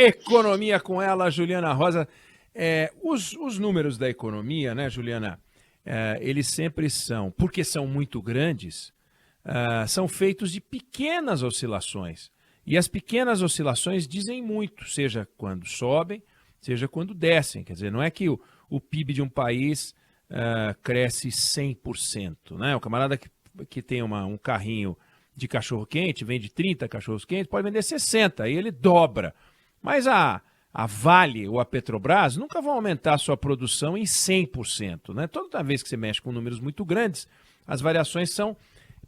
Economia com ela, Juliana Rosa. Os números da economia, né, Juliana, eles sempre são, porque são muito grandes, são feitos de pequenas oscilações. E as pequenas oscilações dizem muito, seja quando sobem, seja quando descem. Quer dizer, não é que o PIB de um país cresce 100%. Né? O camarada que tem um carrinho de cachorro-quente, vende 30 cachorros-quentes, pode vender 60, aí ele dobra. Mas a Vale ou a Petrobras nunca vão aumentar a sua produção em 100%. Né? Toda vez que você mexe com números muito grandes, as variações são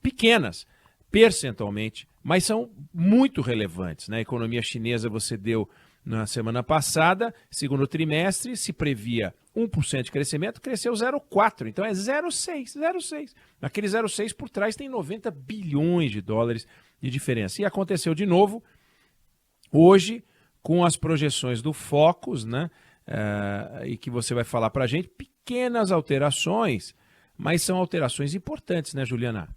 pequenas, percentualmente, mas são muito relevantes. Né? A economia chinesa, você deu na semana passada, segundo trimestre, se previa 1% de crescimento, cresceu 0,4%. Então é 0,6%. Naquele 0,6% por trás tem 90 bilhões de dólares de diferença. E aconteceu de novo hoje com as projeções do Focus, né? E que você vai falar para a gente, pequenas alterações, mas são alterações importantes, né, Juliana?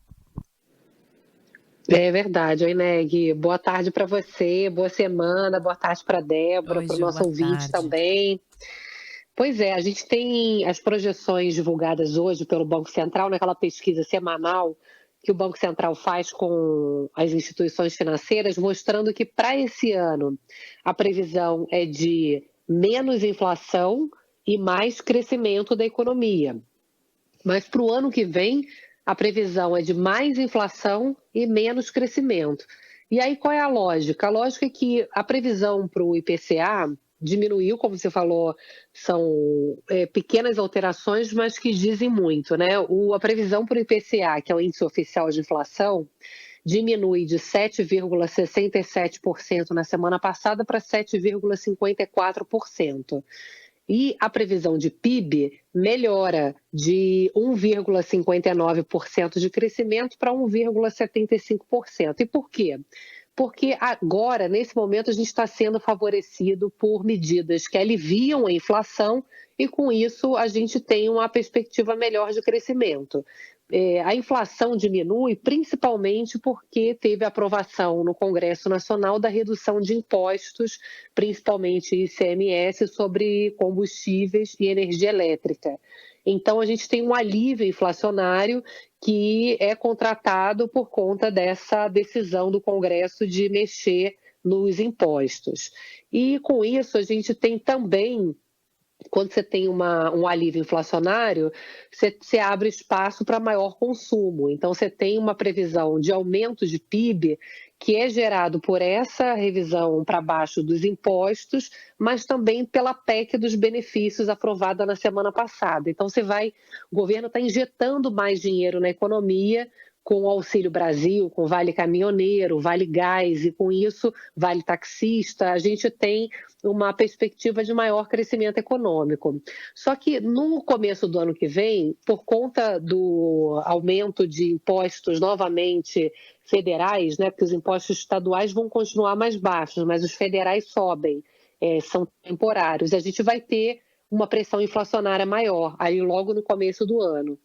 É verdade, oi, Neg. Boa tarde para você, boa semana, boa tarde para a Débora, para o nosso ouvinte também. Pois é, a gente tem as projeções divulgadas hoje pelo Banco Central, naquela pesquisa semanal que o Banco Central faz com as instituições financeiras, mostrando que para esse ano a previsão é de menos inflação e mais crescimento da economia. Mas para o ano que vem, a previsão é de mais inflação e menos crescimento. E aí qual é a lógica? A lógica é que a previsão para o IPCA diminuiu, como você falou, são pequenas alterações, mas que dizem muito, né? A previsão para o IPCA, que é o índice oficial de inflação, diminui de 7,67% na semana passada para 7,54%. E a previsão de PIB melhora de 1,59% de crescimento para 1,75%. E por quê? Porque agora, nesse momento, a gente está sendo favorecido por medidas que aliviam a inflação e, com isso, a gente tem uma perspectiva melhor de crescimento. A inflação diminui principalmente porque teve aprovação no Congresso Nacional da redução de impostos, principalmente ICMS, sobre combustíveis e energia elétrica. Então, a gente tem um alívio inflacionário que é contratado por conta dessa decisão do Congresso de mexer nos impostos. Com isso, a gente tem também, quando você tem um alívio inflacionário, você abre espaço para maior consumo. Então, você tem uma previsão de aumento de PIB que é gerado por essa revisão para baixo dos impostos, mas também pela PEC dos benefícios aprovada na semana passada. Então, o governo está injetando mais dinheiro na economia com o Auxílio Brasil, com o Vale Caminhoneiro, Vale Gás, e com isso, Vale Taxista, a gente tem uma perspectiva de maior crescimento econômico. Só que no começo do ano que vem, por conta do aumento de impostos novamente federais, né, porque os impostos estaduais vão continuar mais baixos, mas os federais sobem, são temporários. A gente vai ter uma pressão inflacionária maior, aí logo no começo do ano.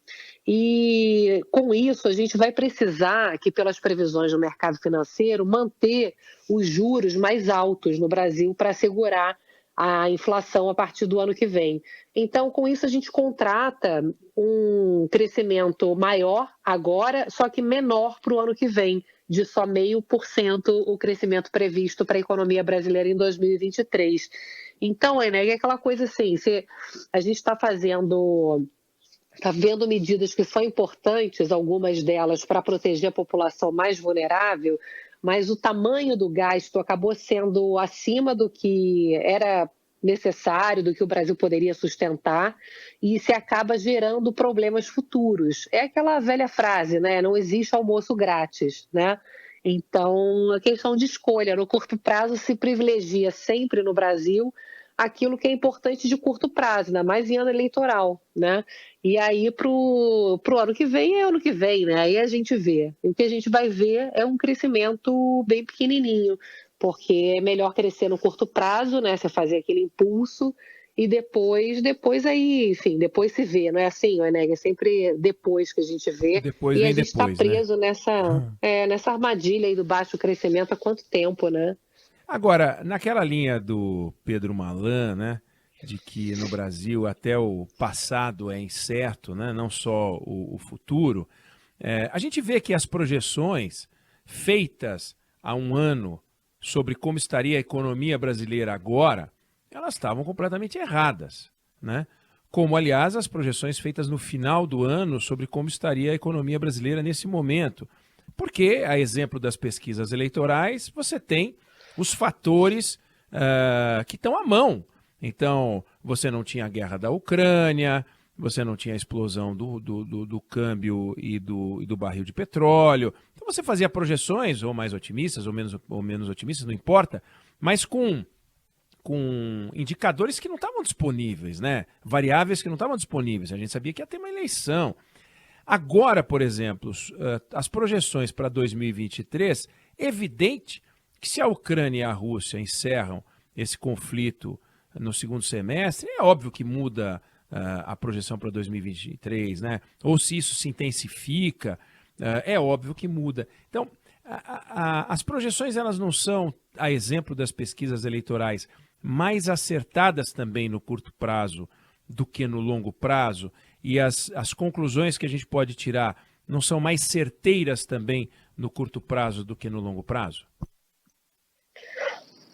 E com isso a gente vai precisar, que pelas previsões do mercado financeiro, manter os juros mais altos no Brasil para segurar a inflação a partir do ano que vem. Então, com isso a gente contrata um crescimento maior agora, só que menor para o ano que vem, de só 0,5% o crescimento previsto para a economia brasileira em 2023. Então, é aquela coisa assim, a gente está vendo medidas que são importantes, algumas delas para proteger a população mais vulnerável, mas o tamanho do gasto acabou sendo acima do que era necessário, do que o Brasil poderia sustentar, e se acaba gerando problemas futuros. É aquela velha frase, né? Não existe almoço grátis, né? Então, a questão de escolha, no curto prazo se privilegia sempre no Brasil aquilo que é importante de curto prazo, ainda mais em ano eleitoral, né? E aí, pro ano que vem, é ano que vem, né? Aí a gente vê. E o que a gente vai ver é um crescimento bem pequenininho, porque é melhor crescer no curto prazo, né? Você fazer aquele impulso e depois aí, enfim, depois se vê, não é assim, né? É sempre depois que a gente vê. Depois e a vem gente está depois, preso né? nessa armadilha aí do baixo crescimento há quanto tempo, né? Agora, naquela linha do Pedro Malan, né, de que no Brasil até o passado é incerto, né, não só o futuro, a gente vê que as projeções feitas há um ano sobre como estaria a economia brasileira agora, elas estavam completamente erradas, né? Como, aliás, as projeções feitas no final do ano sobre como estaria a economia brasileira nesse momento. Porque, a exemplo das pesquisas eleitorais, você tem os fatores que estão à mão. Então, você não tinha a guerra da Ucrânia, você não tinha a explosão do câmbio e do barril de petróleo. Então, você fazia projeções, ou mais otimistas, ou menos otimistas, não importa, mas com indicadores que não estavam disponíveis, né? Variáveis que não estavam disponíveis. A gente sabia que ia ter uma eleição. Agora, por exemplo, as projeções para 2023, evidente que se a Ucrânia e a Rússia encerram esse conflito no segundo semestre, é óbvio que muda a projeção para 2023, né? Ou se isso se intensifica, é óbvio que muda. Então, as projeções elas não são, a exemplo das pesquisas eleitorais, mais acertadas também no curto prazo do que no longo prazo, e as conclusões que a gente pode tirar não são mais certeiras também no curto prazo do que no longo prazo?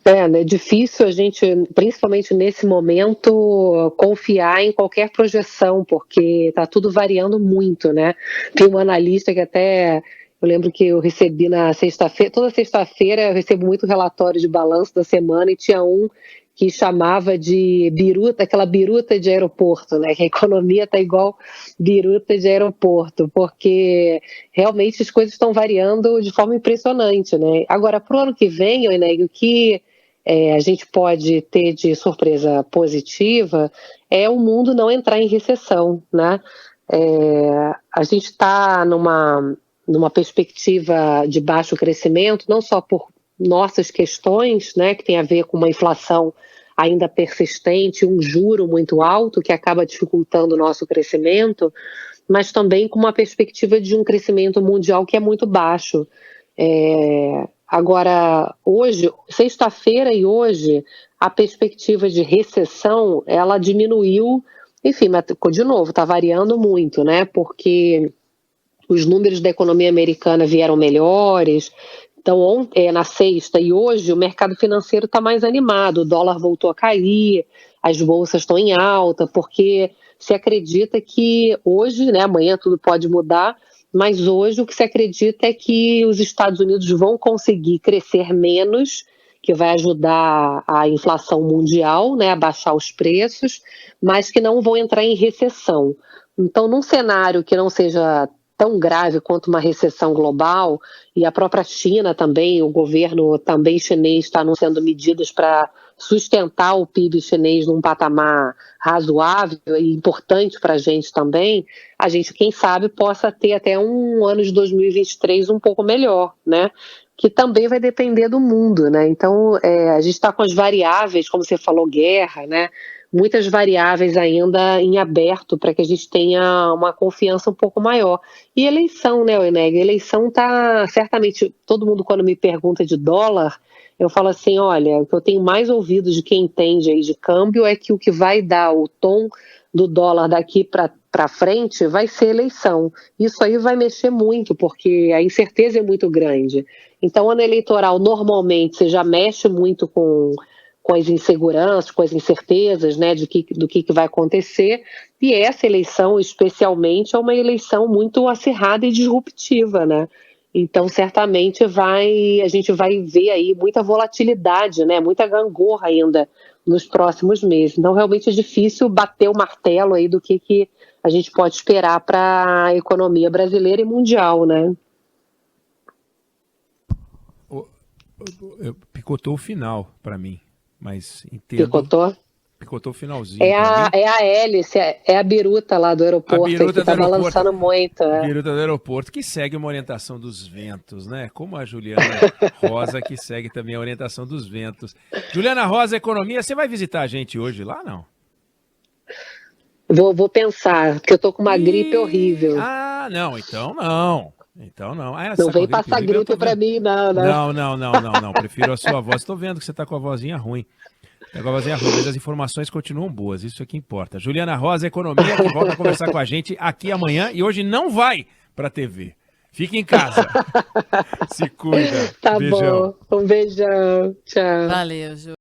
É difícil a gente, principalmente nesse momento, confiar em qualquer projeção, porque está tudo variando muito, né? Tem um analista que até, eu lembro que eu recebi na sexta-feira, toda sexta-feira eu recebo muito relatório de balanço da semana e tinha um que chamava de biruta, aquela biruta de aeroporto, né? Que a economia está igual biruta de aeroporto, porque realmente as coisas estão variando de forma impressionante, né? Agora, para o ano que vem, Enéio, o que a gente pode ter de surpresa positiva é o mundo não entrar em recessão, né? A gente está numa perspectiva de baixo crescimento, não só por nossas questões, né, que tem a ver com uma inflação ainda persistente, um juro muito alto que acaba dificultando o nosso crescimento, mas também com uma perspectiva de um crescimento mundial que é muito baixo. Agora, hoje, sexta-feira e hoje, a perspectiva de recessão, ela diminuiu, enfim, mas de novo, está variando muito, né? Porque os números da economia americana vieram melhores. Então, na sexta e hoje, o mercado financeiro está mais animado, o dólar voltou a cair, as bolsas estão em alta, porque se acredita que hoje, né, amanhã tudo pode mudar, mas hoje o que se acredita é que os Estados Unidos vão conseguir crescer menos, que vai ajudar a inflação mundial, né, a baixar os preços, mas que não vão entrar em recessão. Então, num cenário que não seja tão grave quanto uma recessão global, e a própria China também, o governo também chinês está anunciando medidas para sustentar o PIB chinês num patamar razoável e importante para a gente também, a gente, quem sabe, possa ter até um ano de 2023 um pouco melhor, né? Que também vai depender do mundo, né? Então, a gente está com as variáveis, como você falou, guerra, né? Muitas variáveis ainda em aberto para que a gente tenha uma confiança um pouco maior. E eleição, né, Eneg? Eleição está, certamente, todo mundo quando me pergunta de dólar, eu falo assim, olha, o que eu tenho mais ouvido de quem entende aí de câmbio é que o que vai dar o tom do dólar daqui para frente vai ser eleição. Isso aí vai mexer muito, porque a incerteza é muito grande. Então, ano eleitoral, normalmente, você já mexe muito com as inseguranças, com as incertezas, né, do que vai acontecer, e essa eleição, especialmente, é uma eleição muito acirrada e disruptiva, né? Então, certamente, a gente vai ver aí muita volatilidade, né, muita gangorra ainda nos próximos meses. Então, realmente é difícil bater o martelo aí do que a gente pode esperar para a economia brasileira e mundial, né? Picotou o final para mim. Mas entendo. Picotou o finalzinho. É a hélice, é a biruta lá do aeroporto, que tá balançando muito. A biruta do aeroporto, que segue uma orientação dos ventos, né? Como a Juliana Rosa, que segue também a orientação dos ventos. Juliana Rosa, Economia, você vai visitar a gente hoje lá, não? Vou pensar, porque eu tô com uma gripe horrível. Ah, não, então não. Então não. Ah, Não vem passar gripe pra mim, não, né? Não. Prefiro a sua voz. Estou vendo que você está com a vozinha ruim. Tá com a vozinha ruim, mas as informações continuam boas. Isso é que importa. Juliana Rosa, Economia, que volta a conversar com a gente aqui amanhã. E hoje não vai pra TV. Fica em casa. Se cuida. Tá Beijão. bom. Um beijão. Tchau. Valeu, Ju.